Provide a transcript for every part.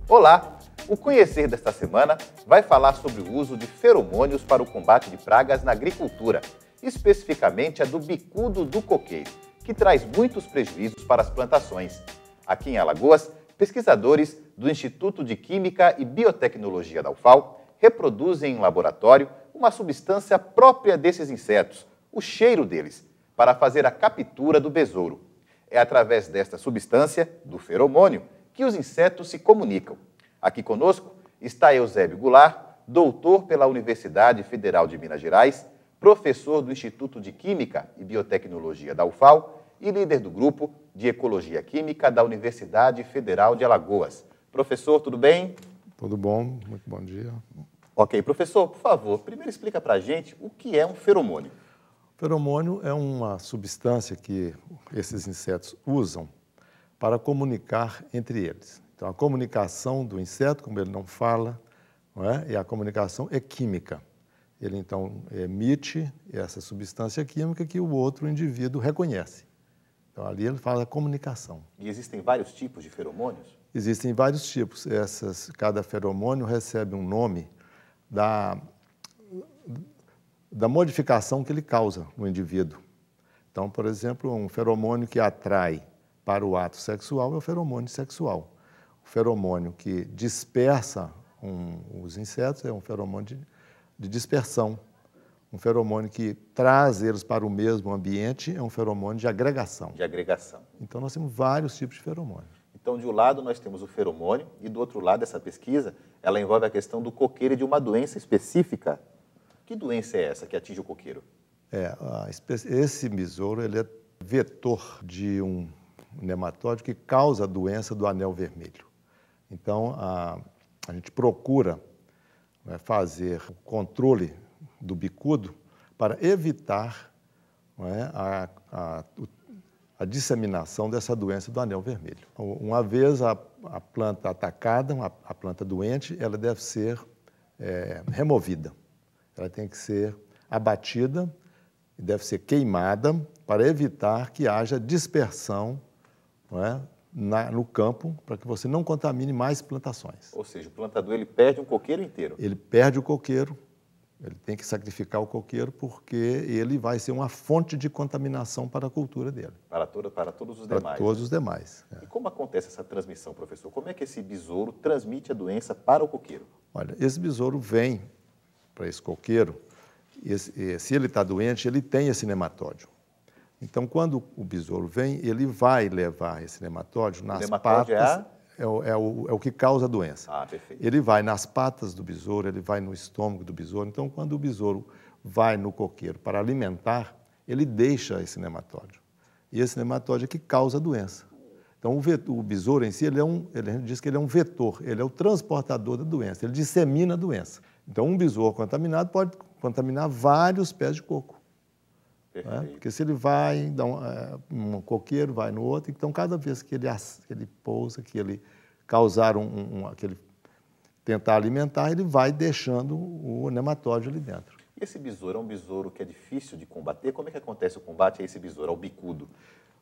Olá! O Conhecer desta semana vai falar sobre o uso de feromônios para o combate de pragas na agricultura, especificamente a do bicudo do coqueiro, que traz muitos prejuízos para as plantações. Aqui em Alagoas, pesquisadores do Instituto de Química e Biotecnologia da UFAL reproduzem em laboratório uma substância própria desses insetos, o cheiro deles, para fazer a captura do besouro. É através desta substância, do feromônio, que os insetos se comunicam. Aqui conosco está Eusébio Goulart, doutor pela Universidade Federal de Minas Gerais, professor do Instituto de Química e Biotecnologia da UFAL e líder do grupo de Ecologia Química da Universidade Federal de Alagoas. Professor, tudo bem? Tudo bom, muito bom dia. Ok, professor, por favor, primeiro explica para a gente o que é um feromônio. Feromônio é uma substância que esses insetos usam para comunicar entre eles. Então, a comunicação do inseto, como ele não fala, não é? E a comunicação é química. Ele, então, emite essa substância química que o outro indivíduo reconhece. Então, ali ele fala da comunicação. E existem vários tipos de feromônios? Existem vários tipos. Cada feromônio recebe um nome da modificação que ele causa no indivíduo. Então, por exemplo, um feromônio que atrai para o ato sexual é o feromônio sexual. O feromônio que dispersa os insetos é um feromônio de dispersão. Um feromônio que traz eles para o mesmo ambiente é um feromônio de agregação. De agregação. Então, nós temos vários tipos de feromônio. Então, de um lado, nós temos o feromônio e, do outro lado, essa pesquisa, ela envolve a questão do coqueiro e de uma doença específica. Que doença é essa que atinge o coqueiro? Esse besouro ele é vetor de um nematóide que causa a doença do anel vermelho. Então, a gente procura fazer o controle do bicudo para evitar a disseminação dessa doença do anel vermelho. Uma vez a planta atacada, a planta doente, ela deve ser removida. Ela tem que ser abatida, deve ser queimada para evitar que haja dispersão no campo, para que você não contamine mais plantações. Ou seja, o plantador ele perde um coqueiro inteiro. Ele perde o coqueiro, ele tem que sacrificar o coqueiro porque ele vai ser uma fonte de contaminação para a cultura dele. Para todos os demais. Para todos os demais. E como acontece essa transmissão, professor? Como é que esse besouro transmite a doença para o coqueiro? Olha, esse besouro vem para esse coqueiro, se ele está doente, ele tem esse nematóide. Então, quando o besouro vem, ele vai levar esse nematóide nas patas. É o que causa a doença. Ah, perfeito. Ele vai nas patas do besouro, ele vai no estômago do besouro. Então, quando o besouro vai no coqueiro para alimentar, ele deixa esse nematóide. E esse nematóide é que causa a doença. Então, o besouro em si, a gente diz que ele é um vetor, ele é o transportador da doença, ele dissemina a doença. Então, um besouro contaminado pode contaminar vários pés de coco. Porque se ele vai, um coqueiro vai no outro, então cada vez que ele pousa, que ele causar que ele tentar alimentar, ele vai deixando o nematóide ali dentro. E esse besouro é um besouro que é difícil de combater? Como é que acontece o combate a esse besouro, ao bicudo?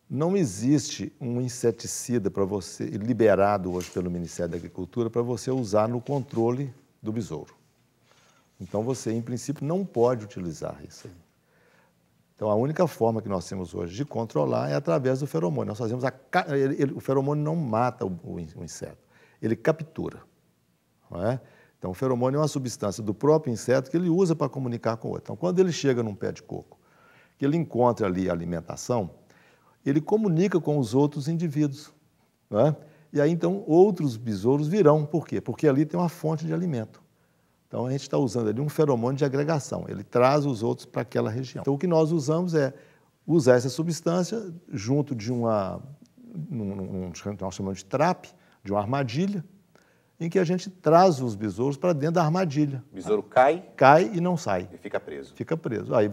Não existe um inseticida para você, liberado hoje pelo Ministério da Agricultura, para você usar no controle do besouro. Então você, em princípio, não pode utilizar isso aí. Então, a única forma que nós temos hoje de controlar é através do feromônio. Nós fazemos o feromônio não mata o inseto, ele captura. Não é? Então, o feromônio é uma substância do próprio inseto que ele usa para comunicar com o outro. Então, quando ele chega num pé de coco, que ele encontra ali a alimentação, ele comunica com os outros indivíduos. Não é? E aí, então, outros besouros virão. Por quê? Porque ali tem uma fonte de alimento. Então, a gente está usando ali um feromônio de agregação. Ele traz os outros para aquela região. Então, o que nós usamos é usar essa substância junto de nós chamamos de trap, de uma armadilha, em que a gente traz os besouros para dentro da armadilha. O besouro cai? Cai e não sai. E fica preso. Fica preso. Aí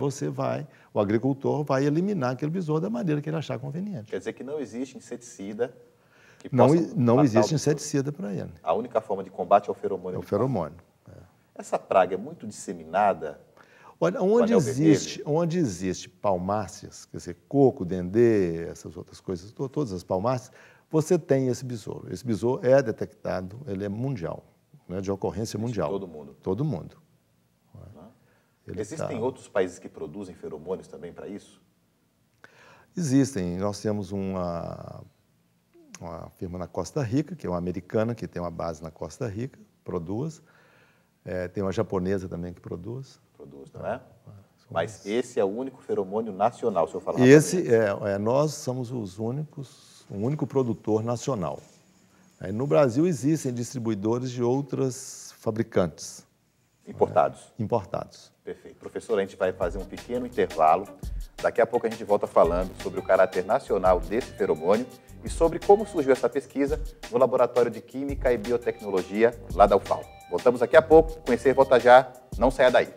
o agricultor vai eliminar aquele besouro da maneira que ele achar conveniente. Quer dizer que não existe inseticida que Não, possam não matar existe o- inseticida para ele. A única forma de combate é o É feromônio. o feromônio. Essa praga é muito disseminada. Olha, O anel onde existe palmáceas, quer dizer, coco, dendê, essas outras coisas, todas as palmáceas, você tem esse besouro. Esse besouro é detectado, ele é mundial, né, de ocorrência mundial. Todo mundo. Todo mundo. Existem outros países que produzem feromônios também para isso? Existem. Nós temos uma firma na Costa Rica, que é uma americana, que tem uma base na Costa Rica, produz. Tem uma japonesa também que produz. Produz, não é? Mas esse é o único feromônio nacional, se eu falar. Nós somos os únicos, o único produtor nacional. No Brasil existem distribuidores de outras fabricantes. Importados. Importados. Perfeito. Professor, a gente vai fazer um pequeno intervalo. Daqui a pouco a gente volta falando sobre o caráter nacional desse feromônio e sobre como surgiu essa pesquisa no Laboratório de Química e Biotecnologia lá da UFAL. Voltamos daqui a pouco. Conhecer Volta Já. Não saia daí.